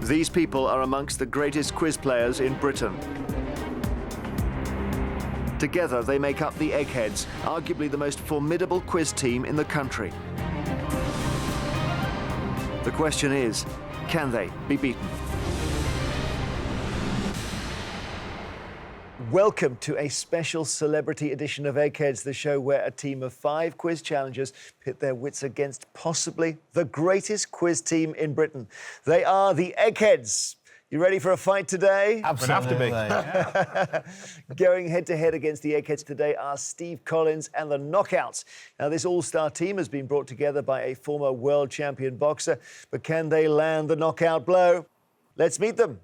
These people are amongst the greatest quiz players in Britain. Together, they make up the Eggheads, arguably the most formidable quiz team in the country. The question is, can they be beaten? Welcome to a special celebrity edition of Eggheads, the show where a team of 5 quiz challengers pit their wits against possibly the greatest quiz team in Britain. They are the Eggheads. You ready for a fight today? Absolutely. Would have to be. Going head-to-head against the Eggheads today are Steve Collins and the Knockouts. Now, this all-star team has been brought together by a former world champion boxer, but can they land the knockout blow? Let's meet them.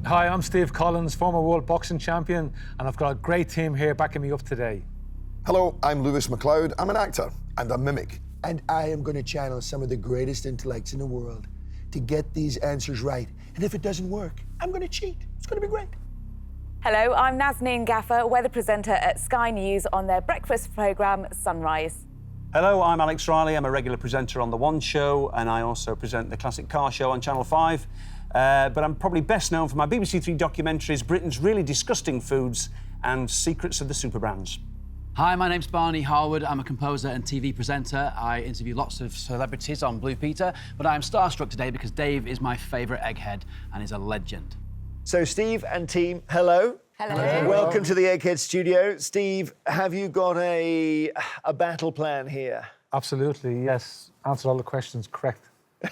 Hi, I'm Steve Collins, former world boxing champion, and I've got a great team here backing me up today. Hello, I'm Lewis McLeod. I'm an actor and a mimic. And I am going to channel some of the greatest intellects in the world to get these answers right. And if it doesn't work, I'm going to cheat. It's going to be great. Hello, I'm Nazneen Gaffer, weather presenter at Sky News on their breakfast programme, Sunrise. Hello, I'm Alex Riley. I'm a regular presenter on The One Show, and I also present the Classic Car Show on Channel 5. But I'm probably best known for my BBC Three documentaries, Britain's Really Disgusting Foods and Secrets of the Super Brands. Hi, my name's Barney Harwood. I'm a composer and TV presenter. I interview lots of celebrities on Blue Peter, but I'm starstruck today because Dave is my favourite egghead and is a legend. So, Steve and team, hello. Hello. Welcome to the Egghead studio. Steve, have you got a battle plan here? Absolutely, yes. Answer all the questions correct.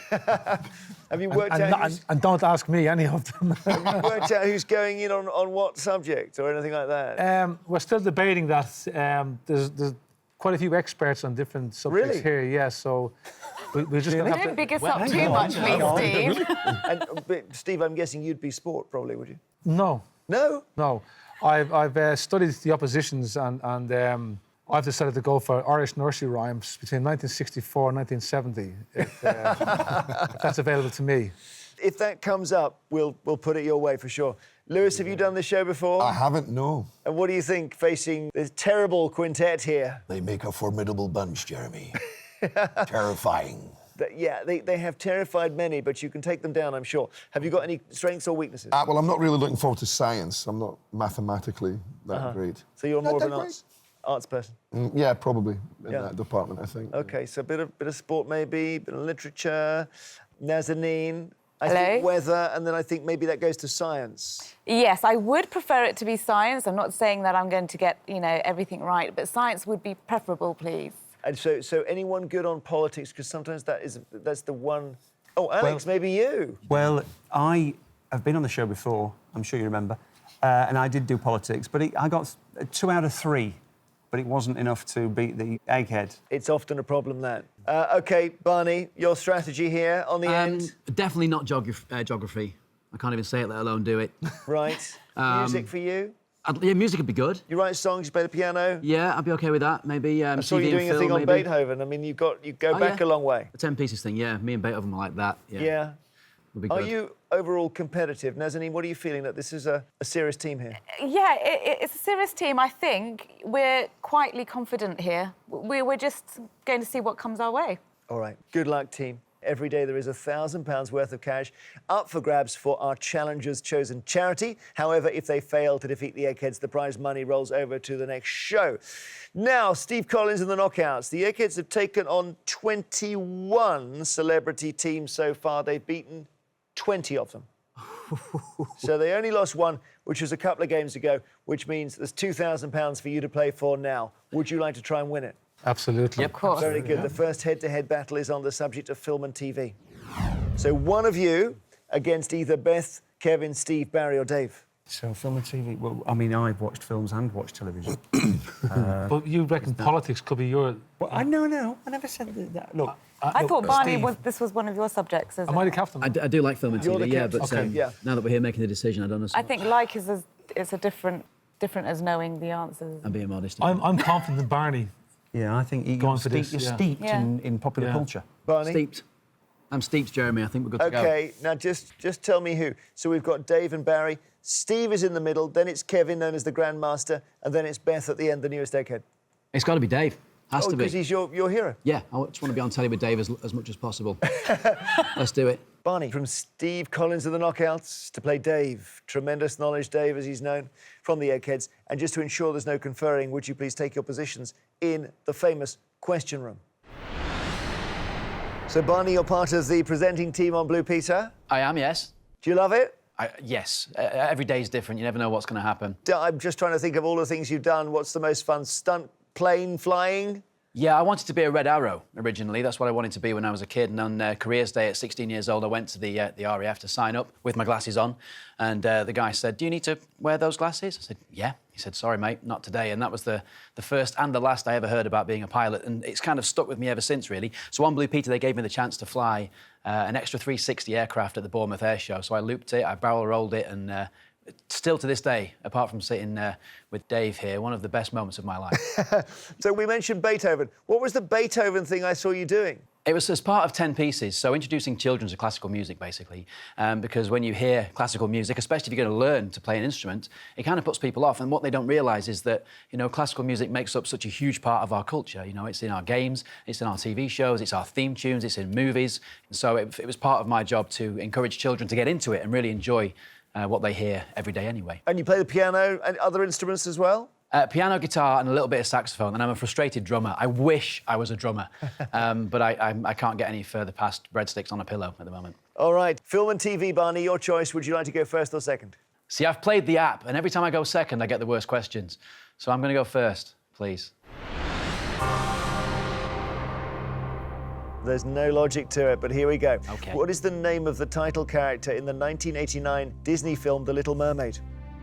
Have you worked out and don't ask me any of them. Have you worked out who's going in on what subject or anything like that? We're still debating that. There's quite a few experts on different subjects here, yes, so we just Don't have to... big us up too much, please, Steve. But Steve, I'm guessing you'd be sport, probably, would you? No. No? No. I've studied the oppositions and I've decided to go for Irish nursery rhymes between 1964 and 1970, if that's available to me. If that comes up, we'll put it your way for sure. Lewis, have you done this show before? I haven't, no. And what do you think, facing this terrible quintet here? They make a formidable bunch, Jeremy. Terrifying. They have terrified many, but you can take them down, I'm sure. Have you got any strengths or weaknesses? Well, I'm not really looking forward to science. I'm not mathematically that great. So you're more of an arts person? Yeah, probably in that department, I think. OK, so a bit of sport maybe, a bit of literature. Nazanin, I Hello? think weather, and then I think maybe that goes to science. Yes, I would prefer it to be science. I'm not saying that I'm going to get, everything right, but science would be preferable, please. And so anyone good on politics? Because sometimes that's the one... Oh, Alex, maybe you. Well, I have been on the show before, I'm sure you remember, and I did do politics, but I got 2 out of 3. But it wasn't enough to beat the Egghead. It's often a problem, that. OK, Barney, your strategy here on the end? Definitely not geography. I can't even say it, let alone do it. Right. Music for you? Yeah, music would be good. You write songs, you play the piano? Yeah, I'd be OK with that. Maybe I saw you doing a thing on Beethoven. I mean, you go back a long way. The 10 Pieces thing, yeah. Me and Beethoven were like that. Yeah. Would be good. Are you overall competitive? Nazanin, what are you feeling that this is a serious team here? Yeah, it's a serious team. I think we're quietly confident here. We're just going to see what comes our way. All right. Good luck, team. Every day there is £1,000 worth of cash up for grabs for our challengers' chosen charity. However, if they fail to defeat the Eggheads, the prize money rolls over to the next show. Now, Steve Collins and the Knockouts. The Eggheads have taken on 21 celebrity teams so far. They've beaten 20 of them. So they only lost one, which was a couple of games ago, which means there's £2,000 for you to play for now. Would you like to try and win it? Absolutely. Yep. Of course. Very good. The first head-to-head battle is on the subject of film and TV. So one of you against either Beth, Kevin, Steve, Barry or Dave. So, film and TV... Well, I mean, I've watched films and watched television. But you reckon politics could be your... Well, no, I never said that. Look... I thought, Barney, Steve. this was one of your subjects, isn't it? Am I the captain? I do like film and You're the TV, yeah, captain. but Okay. now that we're here making the decision, I don't know so I much. think like is a different as knowing the answers. I'm being modest. I'm confident in Barney. Yeah, I think Going for this, you're yeah. steeped Yeah. in popular culture. Barney? Steeped. I'm steeped, Jeremy. I think we're good to go. OK, now just tell me who. So we've got Dave and Barry. Steve is in the middle, then it's Kevin, known as the Grandmaster, and then it's Beth at the end, the newest Egghead. It's got to be Dave. Has to be. Because he's your hero. Yeah, I just want to be on telly with Dave as much as possible. Let's do it. Barney, from Steve Collins of the Knockouts to play Dave. Tremendous knowledge, Dave, as he's known, from the Eggheads. And just to ensure there's no conferring, would you please take your positions in the famous question room? So, Barney, you're part of the presenting team on Blue Peter. I am, yes. Do you love it? Yes. Every day is different. You never know what's going to happen. I'm just trying to think of all the things you've done. What's the most fun stunt? Plane flying? Yeah, I wanted to be a Red Arrow originally. That's what I wanted to be when I was a kid. And on careers day at 16 years old, I went to the RAF to sign up with my glasses on. And the guy said, "Do you need to wear those glasses?" I said, "Yeah." He said, "Sorry, mate, not today." And that was the first and the last I ever heard about being a pilot. And it's kind of stuck with me ever since, really. So on Blue Peter, they gave me the chance to fly an extra 360 aircraft at the Bournemouth Air Show. So I looped it, I barrel rolled it, and still to this day, apart from sitting with Dave here, one of the best moments of my life. So we mentioned Beethoven. What was the Beethoven thing I saw you doing? It was as part of 10 pieces, so introducing children to classical music, basically. Because when you hear classical music, especially if you're going to learn to play an instrument, it kind of puts people off. And what they don't realise is that, you know, classical music makes up such a huge part of our culture. You know, it's in our games, it's in our TV shows, it's our theme tunes, it's in movies. And so it was part of my job to encourage children to get into it and really enjoy what they hear every day anyway. And you play the piano and other instruments as well? Piano, guitar, and a little bit of saxophone, and I'm a frustrated drummer. I wish I was a drummer, but I can't get any further past breadsticks on a pillow at the moment. All right, film and TV, Barney, your choice. Would you like to go first or second? See, I've played the app, and every time I go second, I get the worst questions. So I'm going to go first, please. There's no logic to it, but here we go. OK. What is the name of the title character in the 1989 Disney film The Little Mermaid?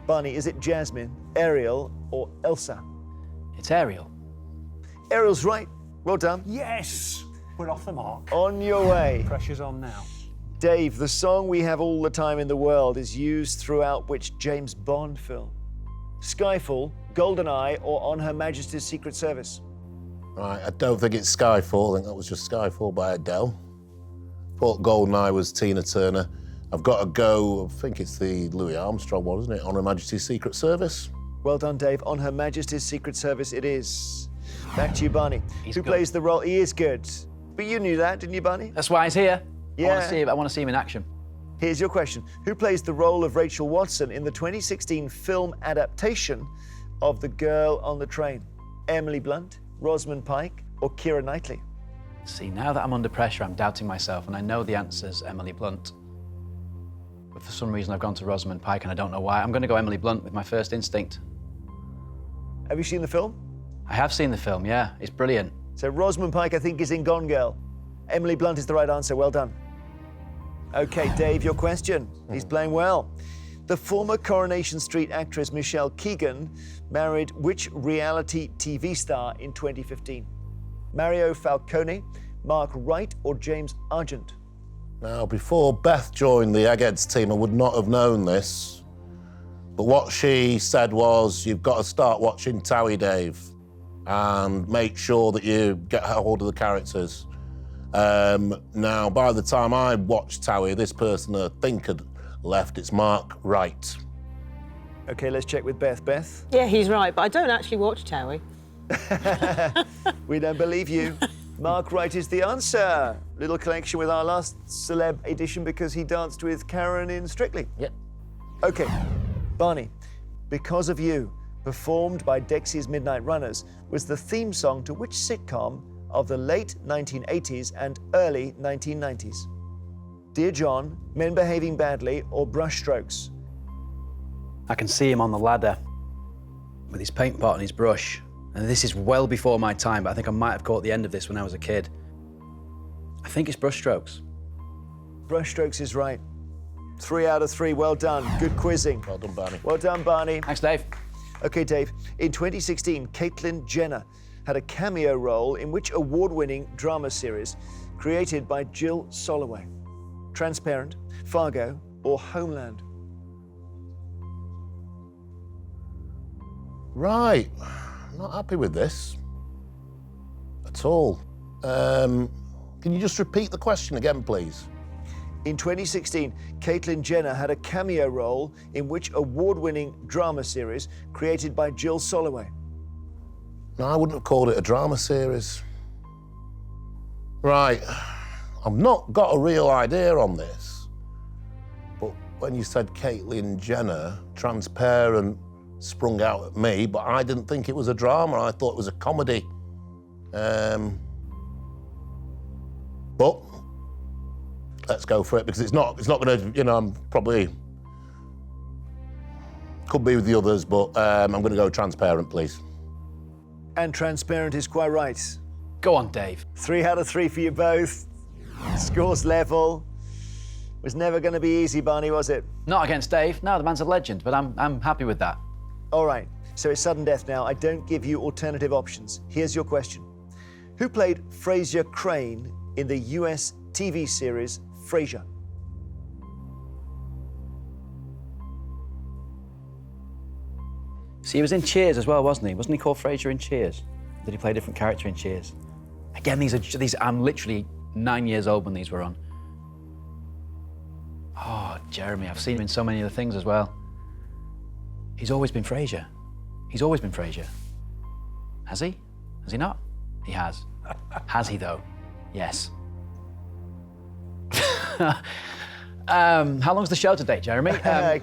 Barney, is it Jasmine, Ariel, or Elsa? It's Ariel. Ariel's right. Well done. Yes! We're off the mark. On your way. Pressure's on now. Dave, the song We Have All the Time in the World is used throughout which James Bond film? Skyfall, GoldenEye, or On Her Majesty's Secret Service? Right, I don't think it's Skyfall. I think that was just Skyfall by Adele. Thought GoldenEye was Tina Turner. I've got to go, I think it's the Louis Armstrong one, isn't it? On Her Majesty's Secret Service. Well done, Dave. On Her Majesty's Secret Service it is. Back to you, Barney. He's Who good. plays the role? He is good. But you knew that, didn't you, Barney? That's why he's here. Yeah. I want to see him in action. Here's your question. Who plays the role of Rachel Watson in the 2016 film adaptation of The Girl on the Train? Emily Blunt, Rosamund Pike, or Keira Knightley? See, now that I'm under pressure, I'm doubting myself, and I know the answer's Emily Blunt. But for some reason, I've gone to Rosamund Pike, and I don't know why. I'm going to go Emily Blunt with my first instinct. Have you seen the film? I have seen the film, yeah. It's brilliant. So Rosamund Pike, I think, is in Gone Girl. Emily Blunt is the right answer. Well done. OK, Dave, your question. He's playing well. The former Coronation Street actress Michelle Keegan married which reality TV star in 2015? Mario Falcone, Mark Wright, or James Argent? Now, before Beth joined the Eggheads team, I would not have known this. But what she said was, you've got to start watching Towie, Dave, and make sure that you get hold of the characters. Now, by the time I watched Towie, this person I think had left. It's Mark Wright. OK, let's check with Beth. Beth? Yeah, he's right, but I don't actually watch Towie. We don't believe you. Mark Wright is the answer. Little connection with our last celeb edition because he danced with Karen in Strictly. Yep. OK, Barney, Because of You, performed by Dexy's Midnight Runners, was the theme song to which sitcom of the late 1980s and early 1990s? Dear John, Men Behaving Badly, or Brushstrokes? I can see him on the ladder with his paint pot and his brush. And this is well before my time, but I think I might have caught the end of this when I was a kid. I think it's Brushstrokes. Brushstrokes is right. 3 out of 3, well done. Good quizzing. Well done, Barney. Well done, Barney. Thanks, Dave. OK, Dave. In 2016, Caitlyn Jenner had a cameo role in which award-winning drama series created by Jill Soloway? Transparent, Fargo, or Homeland? Right. I'm not happy with this at all. Can you just repeat the question again, please? In 2016, Caitlyn Jenner had a cameo role in which award-winning drama series created by Jill Soloway? No, I wouldn't have called it a drama series. Right, I've not got a real idea on this, but when you said Caitlyn Jenner, Transparent sprung out at me, but I didn't think it was a drama. I thought it was a comedy. But let's go for it, because it's not going to, you know, I'm probably could be with the others, but I'm going to go Transparent, please. And Transparent is quite right. Go on, Dave. 3 out of 3 for you both. Scores level. Was never going to be easy, Barney, was it? Not against Dave. No, the man's a legend, but I'm happy with that. All right, so it's sudden death now. I don't give you alternative options. Here's your question. Who played Frasier Crane in the US TV series Frasier? See, he was in Cheers as well, wasn't he? Wasn't he called Frasier in Cheers? Did he play a different character in Cheers? Again, these. I'm literally 9 years old when these were on. Oh, Jeremy, I've seen him in so many other things as well. He's always been Frasier. He's always been Frasier. Has he? Has he not? He has. Has he, though? Yes. How long's the show today, Jeremy?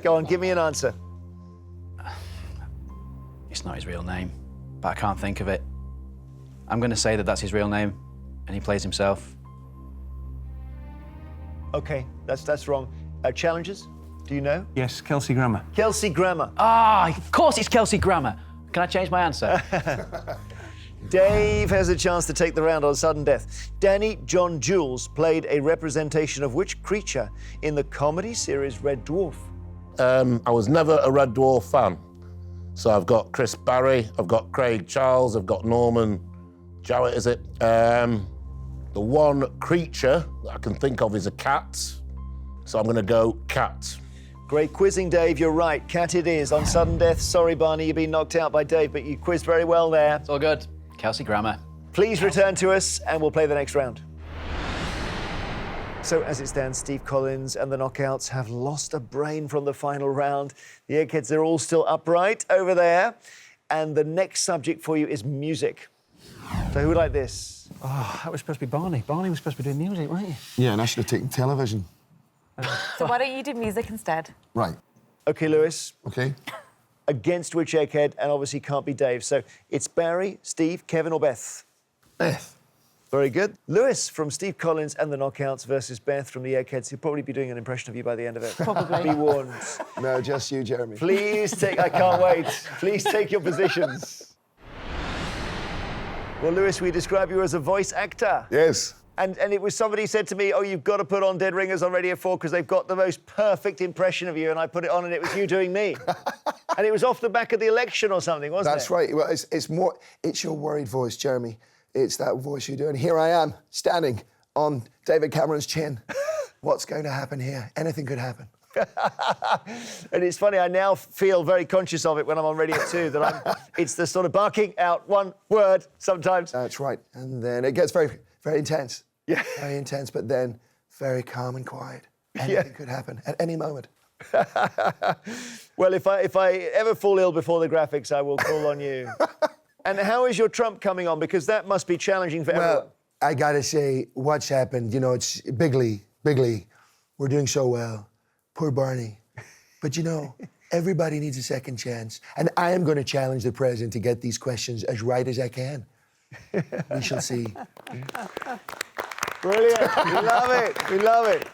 Go on, give me an answer. It's not his real name, but I can't think of it. I'm going to say that that's his real name, and he plays himself. Okay, that's wrong. Challenges? Do you know? Yes, Kelsey Grammer. Kelsey Grammer. Ah, of course it's Kelsey Grammer. Can I change my answer? Dave has a chance to take the round on sudden death. Danny John Jules played a representation of which creature in the comedy series Red Dwarf? I was never a Red Dwarf fan. So I've got Chris Barry, I've got Craig Charles, I've got Norman Jowett, is it? The one creature that I can think of is a cat. So I'm going to go cat. Great quizzing, Dave. You're right. Cat it is on sudden death. Sorry, Barney, you've been knocked out by Dave, but you quizzed very well there. It's all good. Kelsey Grammer. Please return to us and we'll play the next round. So as it stands, Steve Collins and the Knockouts have lost a brain from the final round. The Eggheads are all still upright over there. And the next subject for you is music. So who would like this? Oh, that was supposed to be Barney. Barney was supposed to be doing music, weren't you? Yeah, and I should have taken television. So why don't you do music instead? Right, OK, Lewis. okay. Against which Egghead? And obviously can't be Dave. So it's Barry, Steve, Kevin or Beth? Beth. Very good. Lewis from Steve Collins and the Knockouts versus Beth from the Eggheads. He'll probably be doing an impression of you by the end of it. Probably. Be warned. No, just you, Jeremy. Please take, I can't wait. Please take your positions. Well, Lewis, we describe you as a voice actor. Yes. And it was somebody said to me, oh, you've got to put on Dead Ringers on Radio 4 because they've got the most perfect impression of you. And I put it on and it was you doing me. And it was off the back of the election or something, wasn't it? That's right. Well, it's your worried voice, Jeremy. It's that voice you're doing. Here I am, standing on David Cameron's chin. What's going to happen here? Anything could happen. And it's funny, I now feel very conscious of it when I'm on Radio 2, that it's the sort of barking out one word sometimes. That's right. And then it gets very, very intense. Yeah. Very intense, but then very calm and quiet. Anything could happen at any moment. Well, if I ever fall ill before the graphics, I will call on you. And how is your Trump coming on? Because that must be challenging for everyone. Well, I gotta say, what's happened, you know, it's big league. We're doing so well. Poor Barney. But you know, everybody needs a second chance. And I am gonna challenge the president to get these questions as right as I can. We shall see. Brilliant. We love it. We love it.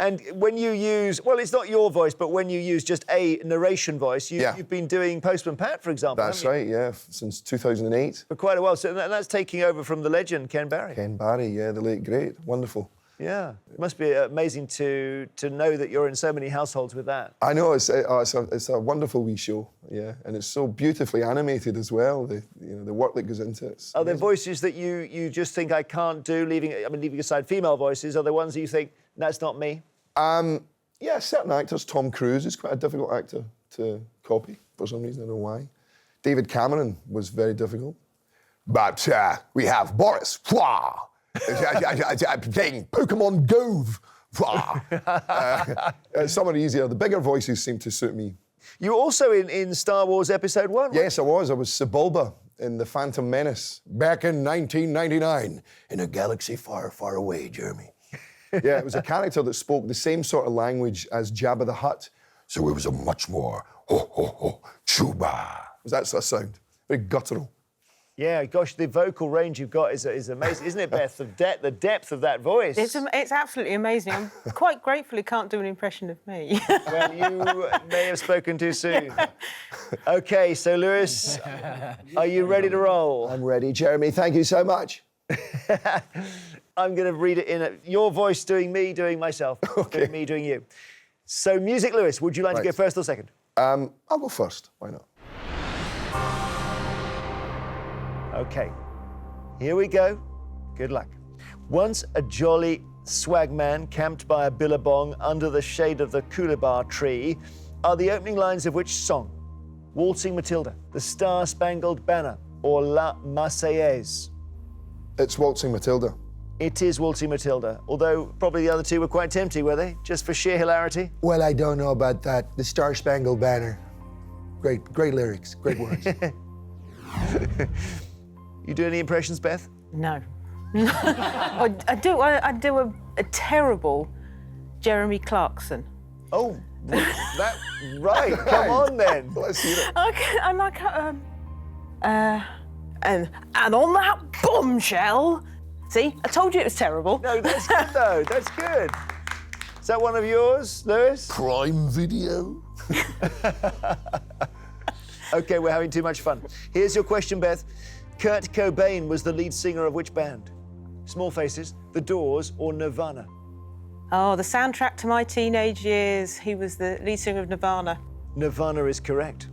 And when you use, well, it's not your voice, but when you use just a narration voice, you've been doing Postman Pat, for example. That's right, yeah, since 2008. For quite a while. So that's taking over from the legend, Ken Barry. Ken Barry, yeah, the late great. Wonderful. Yeah. It must be amazing to know that you're in so many households with that. I know, it's a wonderful wee show, yeah, and it's so beautifully animated as well, the work that goes into it. Are there voices that you just think I can't do, leaving aside female voices, are there ones that you think, that's not me? Yeah, certain actors. Tom Cruise is quite a difficult actor to copy for some reason, I don't know why. David Cameron was very difficult. But we have Boris playing Pokemon Go. Some are easier. The bigger voices seem to suit me. You were also in Star Wars Episode 1, right? Yes, I was. I was Sebulba in The Phantom Menace back in 1999 in a galaxy far, far away, Jeremy. Yeah, it was a character that spoke the same sort of language as Jabba the Hutt. So it was a much more ho, ho, ho, chuba. Was that sort of sound? Very guttural. Yeah, gosh, the vocal range you've got is amazing, isn't it, Beth? The depth of that voice. It's absolutely amazing. I'm quite grateful he can't do an impression of me. Well, you may have spoken too soon. OK, so Lewis, are you ready to roll? I'm ready, Jeremy. Thank you so much. I'm going to read it in your voice doing me, doing myself, doing me, doing you. So, music, Lewis, would you like to go first or second? I'll go first. Why not? OK, here we go. Good luck. Once a jolly swag man camped by a billabong under the shade of the coolabah tree are the opening lines of which song? Waltzing Matilda, The Star-Spangled Banner, or La Marseillaise? It's Waltzing Matilda. It is Waltzing Matilda, although probably the other two were quite tempting, were they? Just for sheer hilarity? Well, I don't know about that. The Star-Spangled Banner. Great lyrics, great words. You do any impressions, Beth? No. I do a terrible Jeremy Clarkson. Oh, that right. Come on then. Let's hear it. And on that bombshell. See, I told you it was terrible. No, that's good though. That's good. Is that one of yours, Lewis? Crime video? OK, we're having too much fun. Here's your question, Beth. Kurt Cobain was the lead singer of which band? Small Faces, The Doors, or Nirvana? Oh, the soundtrack to my teenage years. He was the lead singer of Nirvana. Nirvana is correct.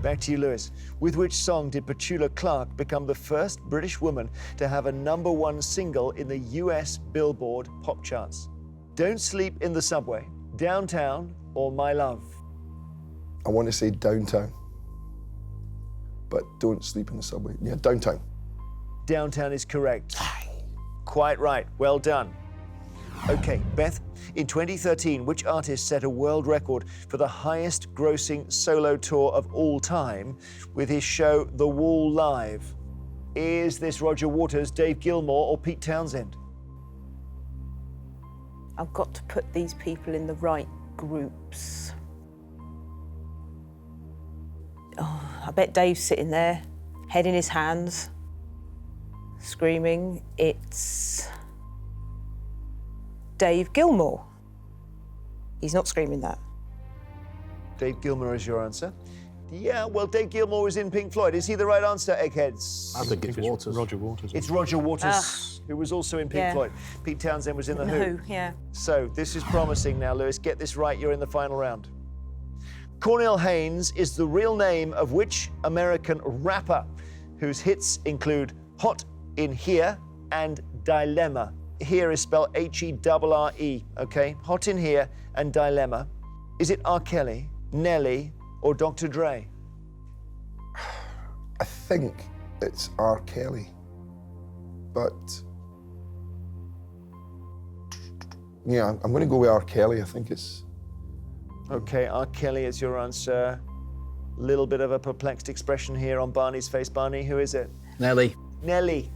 Back to you, Lewis. With which song did Petula Clark become the first British woman to have a #1 single in the US Billboard pop charts? Don't Sleep in the Subway, Downtown, or My Love? I want to say Downtown. But don't sleep in the subway. Yeah, Downtown. Downtown is correct. Quite right. Well done. OK, Beth, in 2013, which artist set a world record for the highest grossing solo tour of all time with his show The Wall Live? Is this Roger Waters, Dave Gilmour, or Pete Townsend? I've got to put these people in the right groups. Oh, I bet Dave's sitting there, head in his hands, screaming, it's Dave Gilmour. He's not screaming that. Dave Gilmour is your answer. Yeah, well, Dave Gilmour was in Pink Floyd. Is he the right answer, Eggheads? I think it's Waters. Roger Waters. It's Roger Waters, who was also in Pink Yeah. Floyd. Pete Townsend was in The The Who. Who, yeah. So this is promising now, Lewis. Get this right, you're in the final round. Cornell Haynes is the real name of which American rapper whose hits include Hot in Here and Dilemma? Here is spelled H-E-R-R-E, okay? Hot in Here and Dilemma. Is it R. Kelly, Nelly, or Dr. Dre? I think it's R. Kelly. But yeah, I'm going to go with R. Kelly. I think it's... Okay, R. Kelly is your answer. Little bit of a perplexed expression here on Barney's face. Barney, who is it? Nelly. Nelly.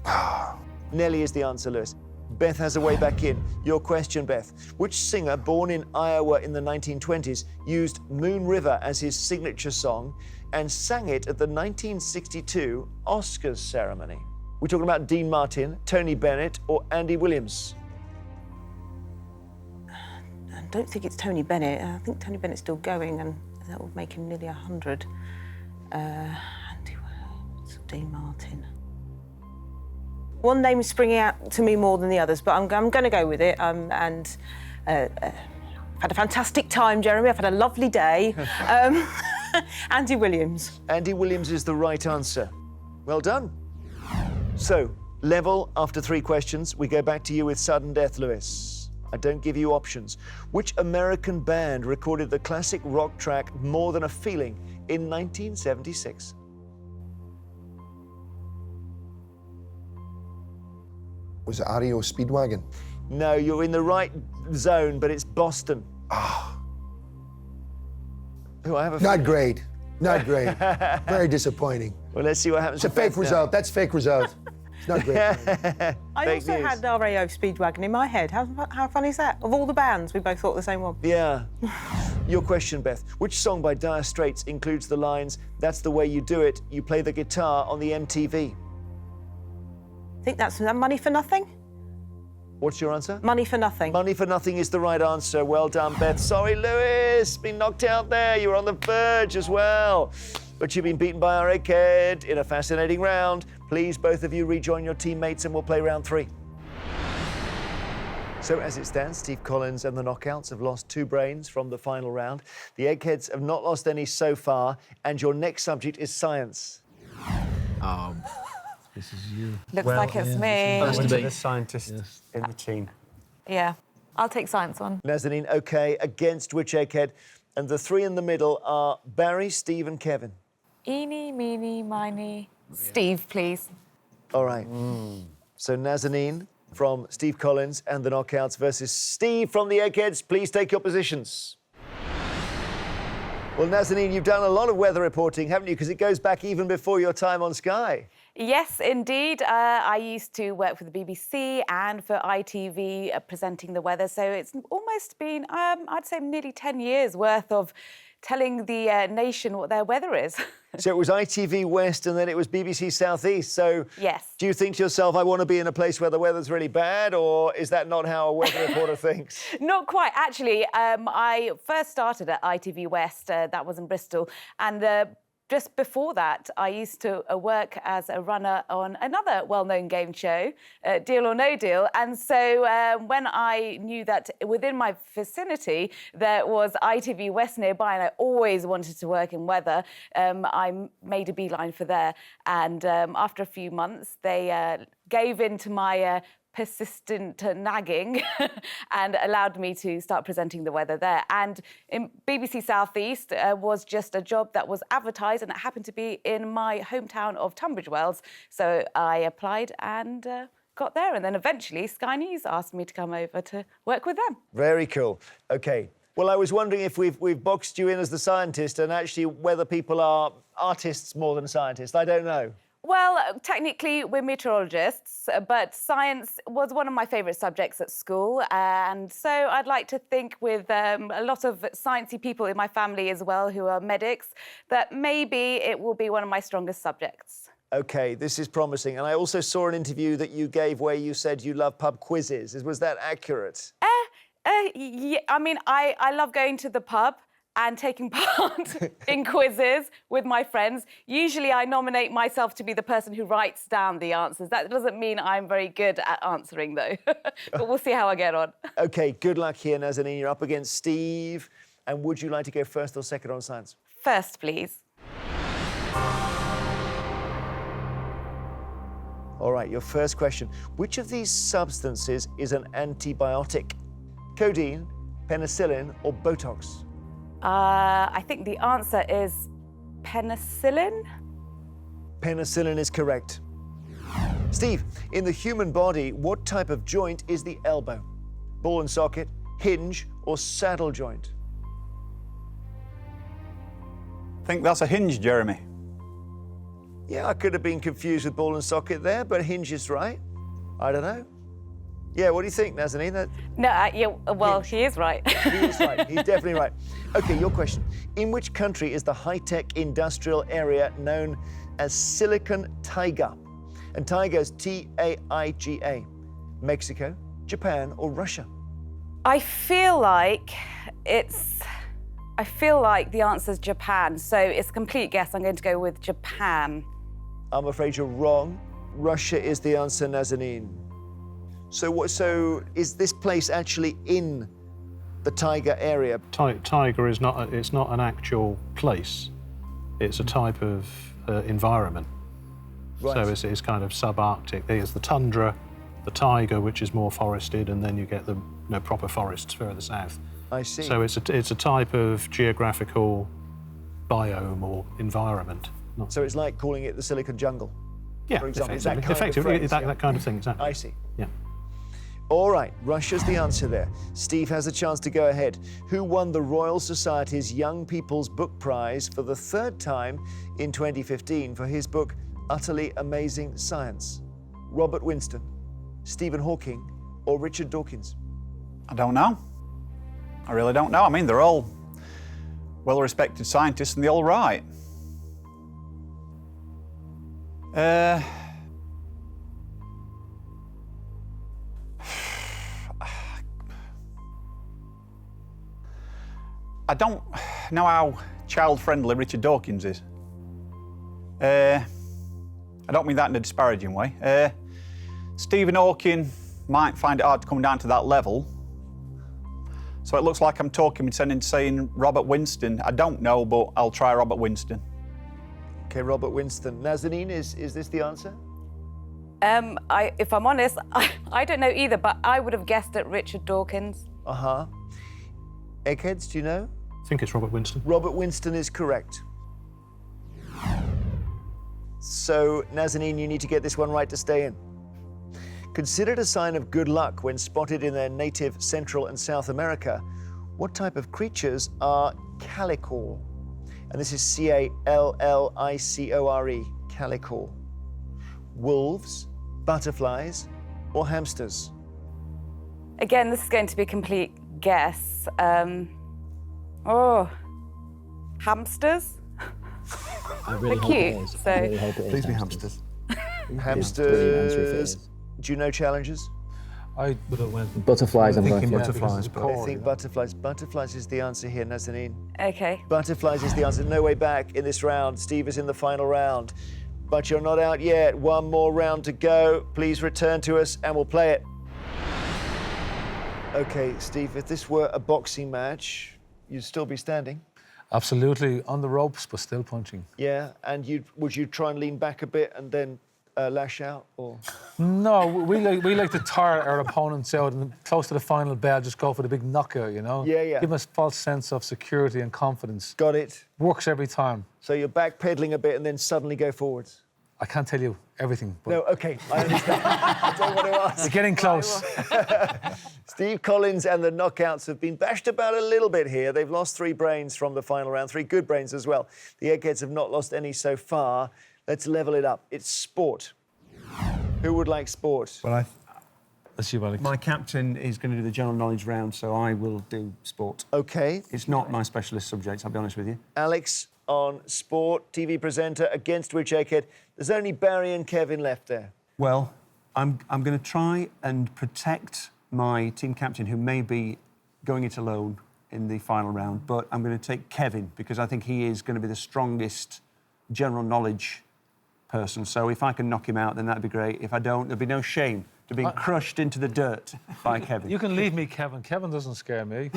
Nelly is the answer, Lewis. Beth has a way back in. Your question, Beth. Which singer born in Iowa in the 1920s used Moon River as his signature song and sang it at the 1962 Oscars ceremony? We're talking about Dean Martin, Tony Bennett, or Andy Williams. I don't think it's Tony Bennett. I think Tony Bennett's still going, and that would make him nearly 100. Andy Williams, Dean Martin. One name is springing out to me more than the others, but I'm going to go with it. I've had a fantastic time, Jeremy. I've had a lovely day. Andy Williams. Andy Williams is the right answer. Well done. So, level after 3 questions. We go back to you with sudden death, Lewis. I don't give you options. Which American band recorded the classic rock track More Than a Feeling in 1976? Was it REO Speedwagon? No, you're in the right zone, but it's Boston. Who I have a Not great. Not great. Very disappointing. Well, let's see what happens. It's a fake result. That's fake result. It's not great. I Fake also news. had RAO Speedwagon in my head. How funny is that? Of all the bands, we both thought the same one. Yeah. Your question, Beth. Which song by Dire Straits includes the lines, "That's the way you do it, you play the guitar on the MTV"? I think that's Money for Nothing. What's your answer? Money for Nothing. Money for Nothing is the right answer. Well done, Beth. Sorry, Lewis. Been knocked out there. You were on the verge as well. But you've been beaten by our Egghead in a fascinating round. Please, both of you, rejoin your teammates and we'll play round 3. So as it stands, Steve Collins and the Knockouts have lost 2 brains from the final round. The Eggheads have not lost any so far, and your next subject is science. This is you. Looks like it's me. Has to Which are be. the scientists in the team? Yeah, I'll take science one. Nazanin, OK, against which Egghead? And the 3 in the middle are Barry, Steve and Kevin. Eeny, meeny, miny. Steve, please. All right. So Nazanin from Steve Collins and the Knockouts versus Steve from the Eggheads. Please take your positions. Well, Nazanin, you've done a lot of weather reporting, haven't you? Because it goes back even before your time on Sky. Yes, indeed. I used to work for the BBC and for ITV presenting the weather. So it's almost been, I'd say, nearly 10 years worth of telling the nation what their weather is. So it was ITV West and then it was BBC South East. So Yes. do you think to yourself, I want to be in a place where the weather's really bad, or is that not how a weather reporter thinks? Not quite. Actually, I first started at ITV West, that was in Bristol, and just before that, I used to work as a runner on another well-known game show, Deal or No Deal. And so when I knew that within my vicinity there was ITV West nearby, and I always wanted to work in weather, I made a beeline for there. And after a few months, they gave in to my persistent nagging and allowed me to start presenting the weather there. And in BBC South East was just a job that was advertised, and it happened to be in my hometown of Tunbridge Wells. So I applied and got there, and then eventually Sky News asked me to come over to work with them. Very cool. OK. Well, I was wondering if we've boxed you in as the scientist and actually whether people are artists more than scientists. I don't know. Well, technically, we're meteorologists, but science was one of my favourite subjects at school. And so I'd like to think with a lot of sciencey people in my family as well who are medics, that maybe it will be one of my strongest subjects. OK, this is promising. And I also saw an interview that you gave where you said you love pub quizzes. Was that accurate? Yeah, I mean, I love going to the pub and taking part in quizzes with my friends. Usually I nominate myself to be the person who writes down the answers. That doesn't mean I'm very good at answering, though. But we'll see how I get on. OK, good luck here, Nazanin. You're up against Steve. And would you like to go first or second on science? First, please. All right, your first question. Which of these substances is an antibiotic? Codeine, penicillin, or Botox? I think the answer is penicillin. Penicillin is correct. Steve, in the human body, what type of joint is the elbow? Ball and socket, hinge, or saddle joint? I think that's a hinge, Jeremy. Yeah, I could have been confused with ball and socket there, but hinge is right. I don't know. Yeah, what do you think, Nazanin? No, yeah, well, he is right. He is right. He's definitely right. OK, your question. In which country is the high-tech industrial area known as Silicon Taiga? And Taiga is T-A-I-G-A. Mexico, Japan, or Russia? I feel like the answer's Japan, so it's a complete guess. I'm going to go with Japan. I'm afraid you're wrong. Russia is the answer, Nazanin. So is this place actually in the Taiga area? Tiger is not. It's not an actual place. It's a type of environment. Right. So it's kind of subarctic. There's the tundra, the taiga, which is more forested, and then you get the proper forests further south. I see. So it's a type of geographical biome or environment. So it's like calling it the Silicon Jungle? Yeah, for example. effectively. Is that kind of phrase, that kind of thing, exactly. I see. Yeah. All right, Russia's the answer there. Steve has a chance to go ahead. Who won the Royal Society's Young People's Book Prize for the third time in 2015 for his book, Utterly Amazing Science? Robert Winston, Stephen Hawking, or Richard Dawkins? I don't know. I really don't know. I mean, they're all well-respected scientists and they're all right. I don't know how child-friendly Richard Dawkins is. I don't mean that in a disparaging way. Stephen Hawking might find it hard to come down to that level. So it looks like I'm talking and saying Robert Winston. I don't know, but I'll try Robert Winston. Okay, Robert Winston. Nazanin, is this the answer? If I'm honest, I don't know either, but I would have guessed at Richard Dawkins. Uh-huh. Eggheads, do you know? I think it's Robert Winston. Robert Winston is correct. So, Nazanin, you need to get this one right to stay in. Considered a sign of good luck when spotted in their native Central and South America, what type of creatures are calicore? And this is C-A-L-L-I-C-O-R-E, calicore. Wolves, butterflies, or hamsters? Again, this is going to be a complete guess. Hamsters? They're cute, so... Please be hamsters. Hamsters. Do you know challenges? I would have went Butterflies, I'm thinking going butterflies. I think butterflies. Butterflies is the answer here, Nazanin. Okay. Butterflies is the answer. No way back in this round. Steve is in the final round. But you're not out yet. One more round to go. Please return to us and we'll play it. Okay, Steve, if this were a boxing match, you'd still be standing. Absolutely on the ropes, but still punching. Yeah, and would you try and lean back a bit and then lash out, or? No, we like to tire our opponents out and close to the final bell, just go for the big knockout, you know? Yeah, yeah. Give them a false sense of security and confidence. Got it. Works every time. So you're backpedaling a bit and then suddenly go forwards. I can't tell you everything. But No, okay, I understand. I don't want to ask. we're getting close. Steve Collins and the Knockouts have been bashed about a little bit here. They've lost 3 brains from the final round, 3 good brains as well. The Eggheads have not lost any so far. Let's level it up. It's sport. Who would like sport? Well, Let's see, Alex. my captain is going to do the general knowledge round, so I will do sport. Okay. It's not my specialist subject, I'll be honest with you. Alex on sport, TV presenter, against which Egghead? There's only Barry and Kevin left there. Well, I'm going to try and protect my team captain, who may be going it alone in the final round, but I'm going to take Kevin because I think he is going to be the strongest general knowledge person. So if I can knock him out, then that'd be great. If I don't, there'll be no shame to being crushed into the dirt by Kevin. You can leave me, Kevin. Kevin doesn't scare me.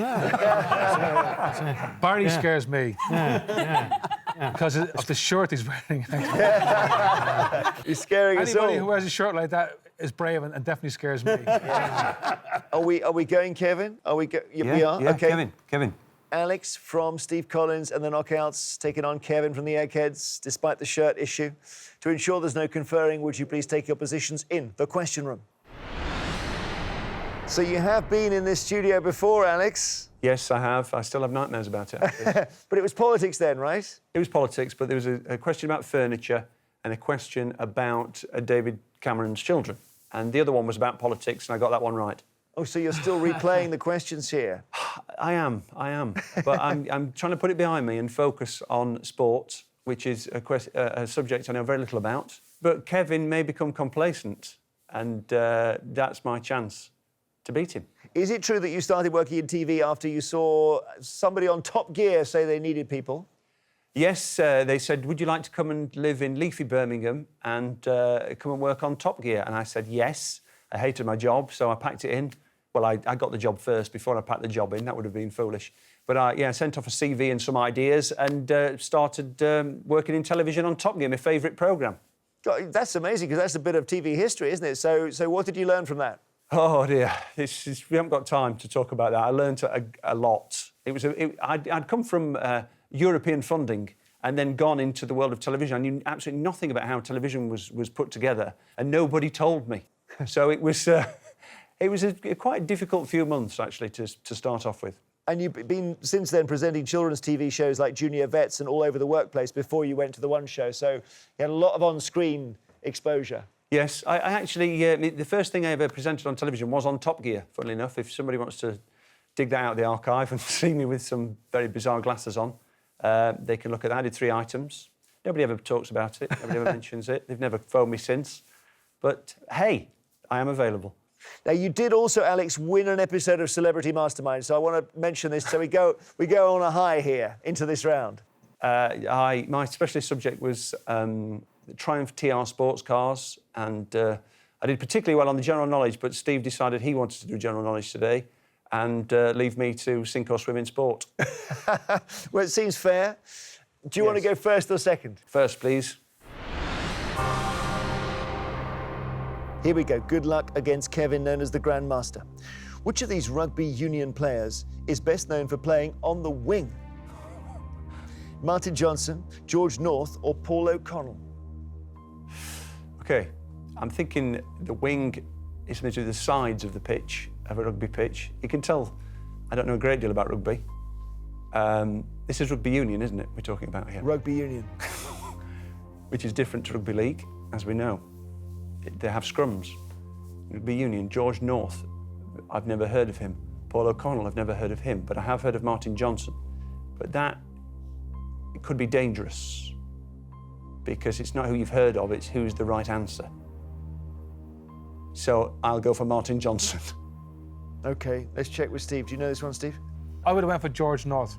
Barry scares me. Because of the shirt he's wearing. He's scaring us all. Anybody who wears a shirt like that is brave and definitely scares me. Are we going, Kevin? Are we? We are. Yeah, Okay. Kevin. Alex from Steve Collins and the Knockouts taking on Kevin from the Eggheads, despite the shirt issue. To ensure there's no conferring, would you please take your positions in the question room? So you have been in this studio before, Alex. Yes, I have. I still have nightmares about it. But it was politics then, right? It was politics, but there was a question about furniture and a question about David Cameron's children. And the other one was about politics, and I got that one right. Oh, so you're still replaying the questions here? I am. But I'm trying to put it behind me and focus on sport, which is a subject I know very little about. But Kevin may become complacent, and that's my chance to beat him. Is it true that you started working in TV after you saw somebody on Top Gear say they needed people? Yes, they said, would you like to come and live in leafy Birmingham and come and work on Top Gear? And I said, yes. I hated my job, so I packed it in. Well, I got the job first before I packed the job in. That would have been foolish. But I sent off a CV and some ideas and started working in television on Top Gear, my favourite programme. God, that's amazing, because that's a bit of TV history, isn't it? So what did you learn from that? Oh, dear. We haven't got time to talk about that. I learned a lot. I'd come from European funding and then gone into the world of television. I knew absolutely nothing about how television was put together, and nobody told me. So it was... It was a quite difficult few months, actually, to start off with. And you've been, since then, presenting children's TV shows like Junior Vets and All Over the Workplace before you went to the One Show, so you had a lot of on-screen exposure. Yes, I actually, the first thing I ever presented on television was on Top Gear, funnily enough. If somebody wants to dig that out of the archive and see me with some very bizarre glasses on, they can look at that. I did 3 items. Nobody ever talks about it. Nobody ever mentions it. They've never phoned me since. But, hey, I am available. Now, you did also, Alex, win an episode of Celebrity Mastermind, so I want to mention this. So we go on a high here into this round. My specialist subject was Triumph TR sports cars, and I did particularly well on the general knowledge, but Steve decided he wanted to do general knowledge today and leave me to sink or swim in sport. Well, it seems fair. Do you want to go first or second? First, please. Here we go. Good luck against Kevin, known as the Grandmaster. Which of these rugby union players is best known for playing on the wing? Martin Johnson, George North, or Paul O'Connell? OK, I'm thinking the wing is something to do with the sides of the pitch, of a rugby pitch. You can tell I don't know a great deal about rugby. This is rugby union, isn't it, we're talking about here? Rugby union. Which is different to rugby league, as we know. They have scrums. Rugby union, George North, I've never heard of him. Paul O'Connell, I've never heard of him, but I have heard of Martin Johnson. But that, it could be dangerous because it's not who you've heard of, it's who's the right answer. So I'll go for Martin Johnson. OK, let's check with Steve. Do you know this one, Steve? I would have went for George North.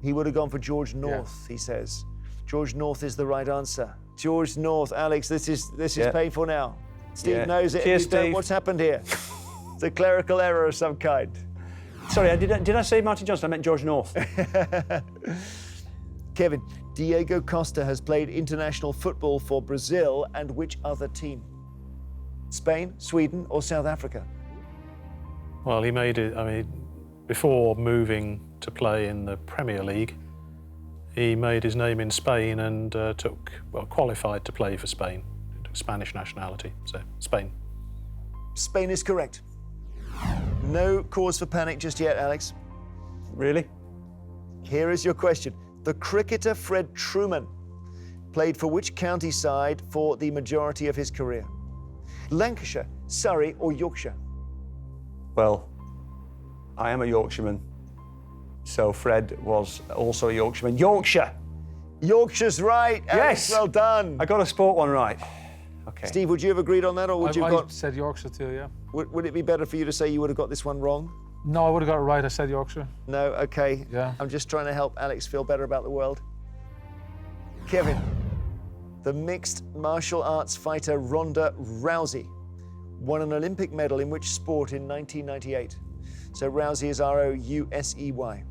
He would have gone for George North, he says. George North is the right answer. George North, Alex, this is painful now. Steve knows it. Cheers, Steve. What's happened here? It's a clerical error of some kind. Sorry, did I say Martin Johnson? I meant George North. Kevin, Diego Costa has played international football for Brazil and which other team? Spain, Sweden, or South Africa? Well, he made it, before moving to play in the Premier League, he made his name in Spain and qualified to play for Spain. He took Spanish nationality, so Spain. Spain is correct. No cause for panic just yet, Alex. Really? Here is your question. The cricketer Fred Truman played for which county side for the majority of his career? Lancashire, Surrey, or Yorkshire? Well, I am a Yorkshireman, so Fred was also a Yorkshireman. Yorkshire! Yorkshire's right. Alex, Yes! well done. I got a sport one right. Okay. Steve, would you have agreed on that, or would you have I got... said Yorkshire too, yeah. Would it be better for you to say you would have got this one wrong? No, I would have got it right. I said Yorkshire. No, OK. Yeah. I'm just trying to help Alex feel better about the world. Kevin, the mixed martial arts fighter Ronda Rousey won an Olympic medal in which sport in 1998? So Rousey is R-O-U-S-E-Y.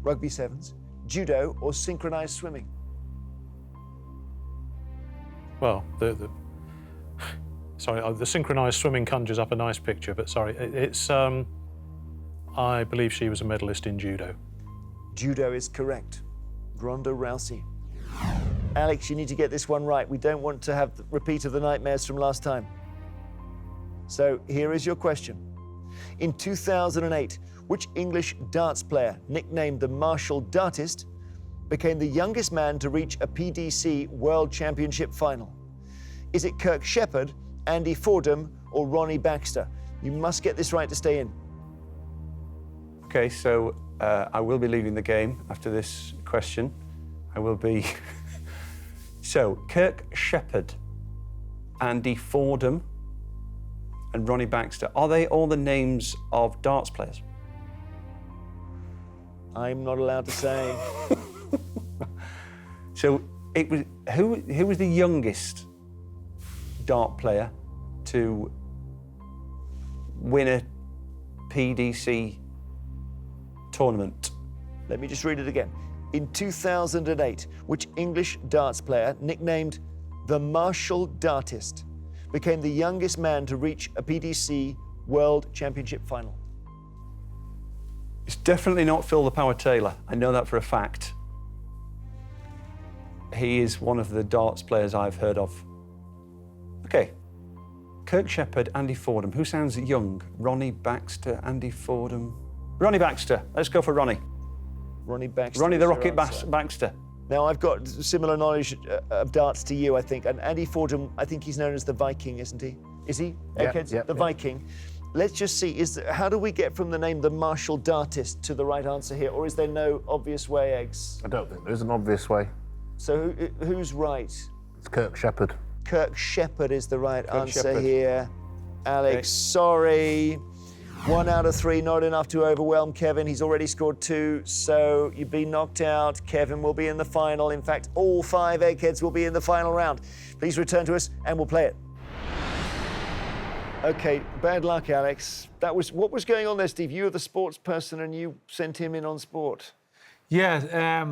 Rugby sevens, judo, or synchronized swimming? Well, the synchronised swimming conjures up a nice picture, but sorry, it's, I believe she was a medalist in judo. Judo is correct. Ronda Rousey. Alex, you need to get this one right. We don't want to have the repeat of the nightmares from last time. So here is your question. In 2008, which English darts player, nicknamed the Martial Dartist, became the youngest man to reach a PDC World Championship final? Is it Kirk Shepherd, Andy Fordham, or Ronnie Baxter? You must get this right to stay in. Okay, so I will be leaving the game after this question. I will be... So, Kirk Shepherd, Andy Fordham, and Ronnie Baxter. Are they all the names of darts players? I'm not allowed to say. So, it was who was the youngest dart player to win a PDC tournament? Let me just read it again. In 2008, which English darts player, nicknamed the Martial Dartist, became the youngest man to reach a PDC World Championship final? It's definitely not Phil the Power Taylor. I know that for a fact. He is one of the darts players I've heard of. Okay. Kirk Shepherd, Andy Fordham. Who sounds young? Ronnie Baxter, Andy Fordham. Ronnie Baxter. Let's go for Ronnie. Ronnie Baxter. Ronnie the is your Rocket answer. Baxter. Now, I've got similar knowledge of darts to you, I think. And Andy Fordham, I think he's known as the Viking, isn't he? Is he? Eggheads? The Viking. Let's just see, how do we get from the name the Martial Dartist to the right answer here? Or is there no obvious way, Eggs? I don't think there's an obvious way. So who's right? It's Kirk Shepherd. Kirk Shepherd is the right answer Shepherd. here. Alex, Okay. sorry. 1 out of 3, not enough to overwhelm Kevin. He's already scored 2, so you've been knocked out. Kevin will be in the final. In fact, all 5 Eggheads will be in the final round. Please return to us and we'll play it. Okay, bad luck, Alex. What was going on there, Steve? You were the sports person and you sent him in on sport. Yeah,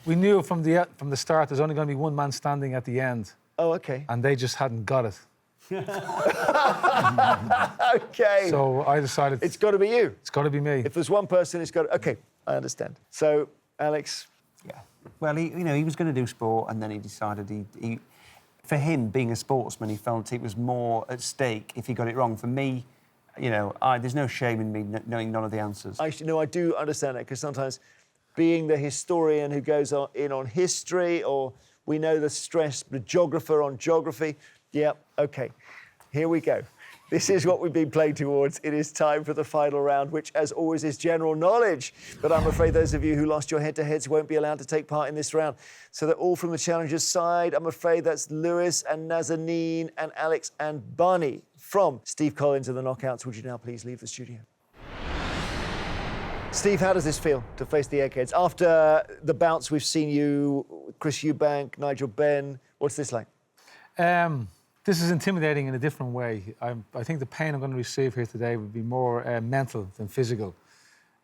we knew from the start there's only going to be one man standing at the end, Oh, okay. and they just hadn't got it. Okay. So I decided It's got to be you. it's got to be me. If there's one person, it's got to... Okay, I understand. So, Alex, Yeah. Well, he was going to do sport, and then he decided he for him, being a sportsman, he felt it was more at stake if he got it wrong. For me, there's no shame in me knowing none of the answers. I do understand that, because sometimes being the historian who goes in on history, or we know the stress, the geographer on geography. Yeah, okay, here we go. This is what we've been playing towards. It is time for the final round, which, as always, is general knowledge. But I'm afraid those of you who lost your head-to-heads won't be allowed to take part in this round. So they're all from the challengers' side. I'm afraid that's Lewis and Nazanin and Alex and Barney. From Steve Collins and the Knockouts, would you now please leave the studio? Steve, how does this feel to face the Eggheads? After the bouts we've seen you, Chris Eubank, Nigel Benn, what's this like? This is intimidating in a different way. I think the pain I'm going to receive here today would be more mental than physical.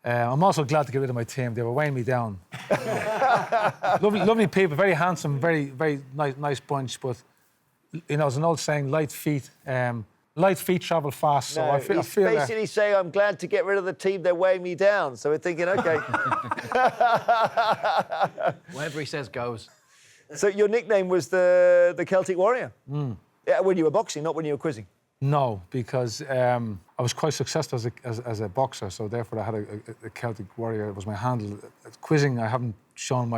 I'm also glad to get rid of my team. They were weighing me down. lovely people, very handsome, very nice bunch. But as an old saying, light feet travel fast. So No, I feel he's basically saying, I'm glad to get rid of the team. They're weighing me down. So we're thinking, okay. Whatever he says goes. So your nickname was the Celtic Warrior. Yeah, when you were boxing, not when you were quizzing. No, because I was quite successful as a boxer, so therefore I had a Celtic Warrior. It was my handle. At quizzing, I haven't shown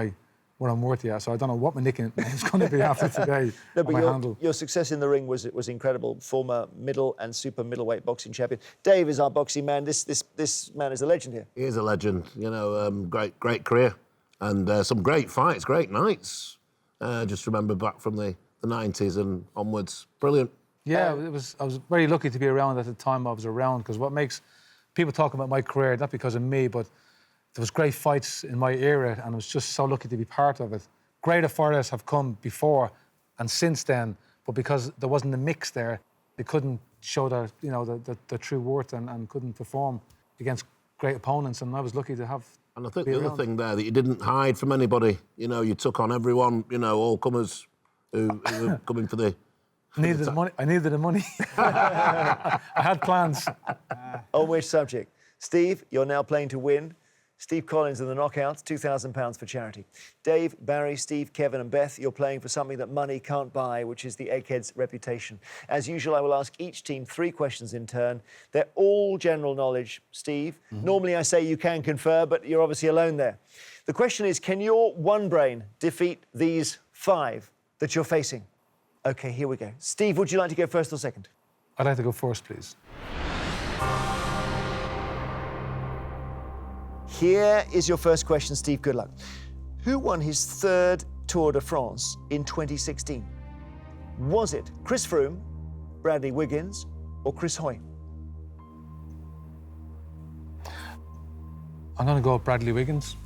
what I'm worth yet, so I don't know what my nickname is going to be after today. No, but handle. your success in the ring was incredible. Former middle and super middleweight boxing champion. Dave is our boxing man. This man is a legend here. He is a legend. Great career, and some great fights, great nights. Just remember back from the 90s and onwards. Brilliant. Yeah, I was very lucky to be around at the time I was around, because what makes people talk about my career, not because of me, but there was great fights in my era, and I was just so lucky to be part of it. Greater fighters have come before and since then, but because there wasn't a mix there, they couldn't show the true worth and couldn't perform against great opponents, and I was lucky to have. And I think the other thing there, that you didn't hide from anybody. You took on everyone, all comers who were coming for the... I needed the money. I had plans. On which subject? Steve, you're now playing to win. Steve Collins and the Knockouts, £2,000 for charity. Dave, Barry, Steve, Kevin and Beth, you're playing for something that money can't buy, which is the Eggheads' reputation. As usual, I will ask each team 3 questions in turn. They're all general knowledge, Steve. Normally I say you can confer, but you're obviously alone there. The question is, can your one brain defeat these 5 that you're facing? OK, here we go. Steve, would you like to go first or second? I'd like to go first, please. Here is your first question, Steve. Good luck. Who won his 3rd Tour de France in 2016? Was it Chris Froome, Bradley Wiggins, or Chris Hoy? I'm going to go with Bradley Wiggins.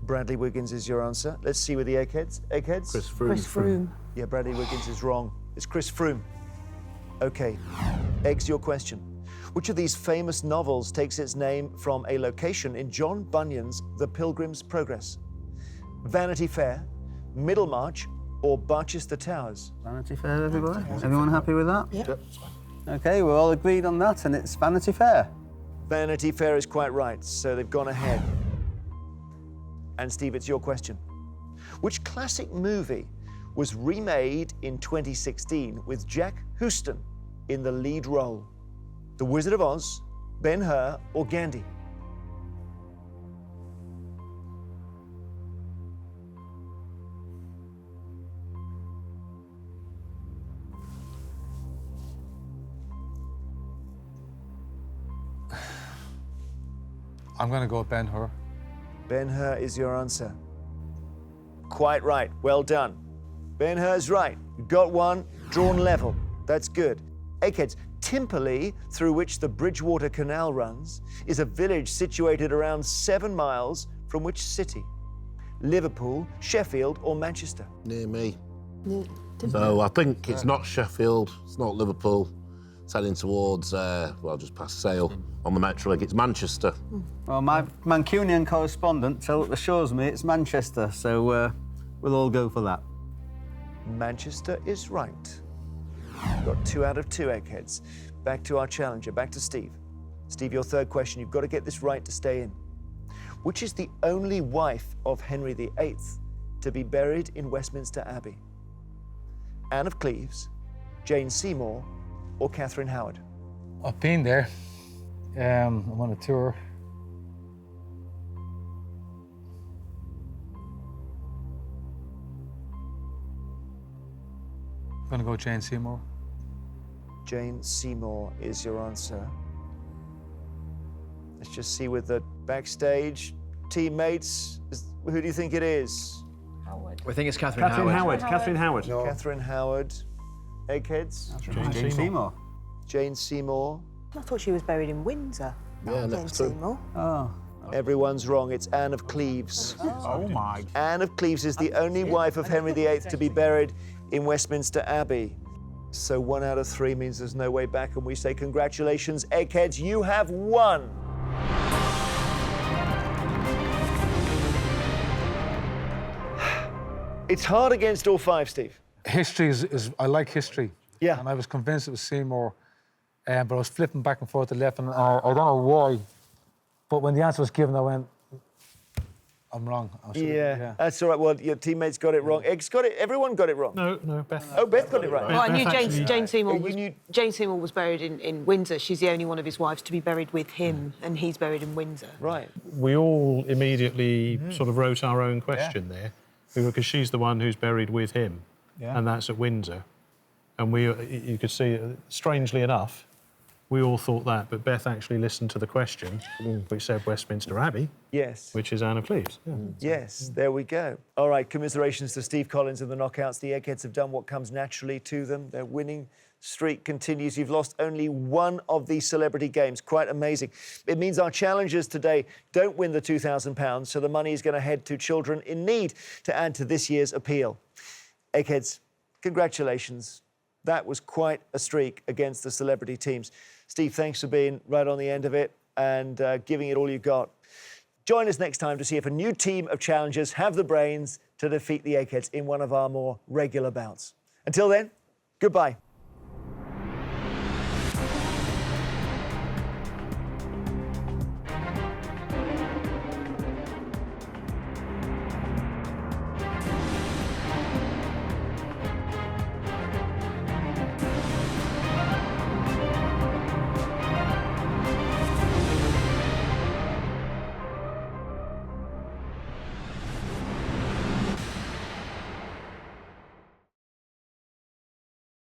Bradley Wiggins is your answer. Let's see with the Eggheads. Eggheads? Chris Froome. Chris Froome. Yeah, Bradley Wiggins is wrong. It's Chris Froome. OK. Eggs, your question. Which of these famous novels takes its name from a location in John Bunyan's The Pilgrim's Progress? Vanity Fair, Middlemarch, or Barchester Towers? Vanity Fair, everybody? Everyone happy with that? Yep. OK, we're all agreed on that, and it's Vanity Fair. Vanity Fair is quite right, so they've gone ahead. And Steve, it's your question. Which classic movie was remade in 2016 with Jack Houston in the lead role? The Wizard of Oz, Ben-Hur, or Gandhi? I'm going to go with Ben-Hur. Ben-Hur is your answer. Quite right. Well done. Ben-Hur's right. You got one, drawn level. That's good. Eggheads, Timperley, through which the Bridgewater Canal runs, is a village situated around 7 miles from which city? Liverpool, Sheffield, or Manchester? Near me. So I think it's not Sheffield, it's not Liverpool. It's heading towards, just past Sale on the Metrolink. It's Manchester. Well, my Mancunian correspondent assures me it's Manchester, so we'll all go for that. Manchester is right. Got 2 out of 2, Eggheads. Back to our challenger, back to Steve. Steve, your third question. You've got to get this right to stay in. Which is the only wife of Henry VIII to be buried in Westminster Abbey? Anne of Cleves, Jane Seymour, or Catherine Howard? I've been there. I'm on a tour. I'm going to go Jane Seymour. Jane Seymour is your answer. Let's just see with the backstage teammates. Who do you think it is? We think it's Catherine Howard. Catherine Howard. No. Catherine Howard. Eggheads? Jane Seymour. Jane Seymour. I thought she was buried in Windsor. Yeah, Jane next to. Seymour. Oh. Everyone's wrong. It's Anne of Cleves. Oh my. Anne of Cleves is the only wife of Henry VIII to be buried in Westminster Abbey. So 1 out of 3 means there's no way back, and we say congratulations, Eggheads, you have won. It's hard against all 5, Steve. History is I like history. Yeah. And I was convinced it was Seymour, but I was flipping back and forth to left, and I don't know why. But when the answer was given, I went, I'm wrong. Yeah, that's all right. Well, your teammates got it wrong. Eggs got it. Everyone got it wrong. No, Beth. Oh, Beth got it right. Well, I knew Beth Jane Seymour You was, knew- Jane Seymour was buried in Windsor. She's the only one of his wives to be buried with him, and he's buried in Windsor. Right. We all immediately sort of wrote our own question there, because she's the one who's buried with him, and that's at Windsor. And you could see, strangely enough, we all thought that, but Beth actually listened to the question, which said Westminster Abbey, Yes. which is Anne of Cleves. Yeah. Yes, there we go. All right, commiserations to Steve Collins and the Knockouts. The Eggheads have done what comes naturally to them. Their winning streak continues. You've lost only one of these celebrity games. Quite amazing. It means our challengers today don't win the £2,000, so the money is going to head to children in need to add to this year's appeal. Eggheads, congratulations. That was quite a streak against the celebrity teams. Steve, thanks for being right on the end of it and giving it all you got. Join us next time to see if a new team of challengers have the brains to defeat the Eggheads in one of our more regular bouts. Until then, goodbye.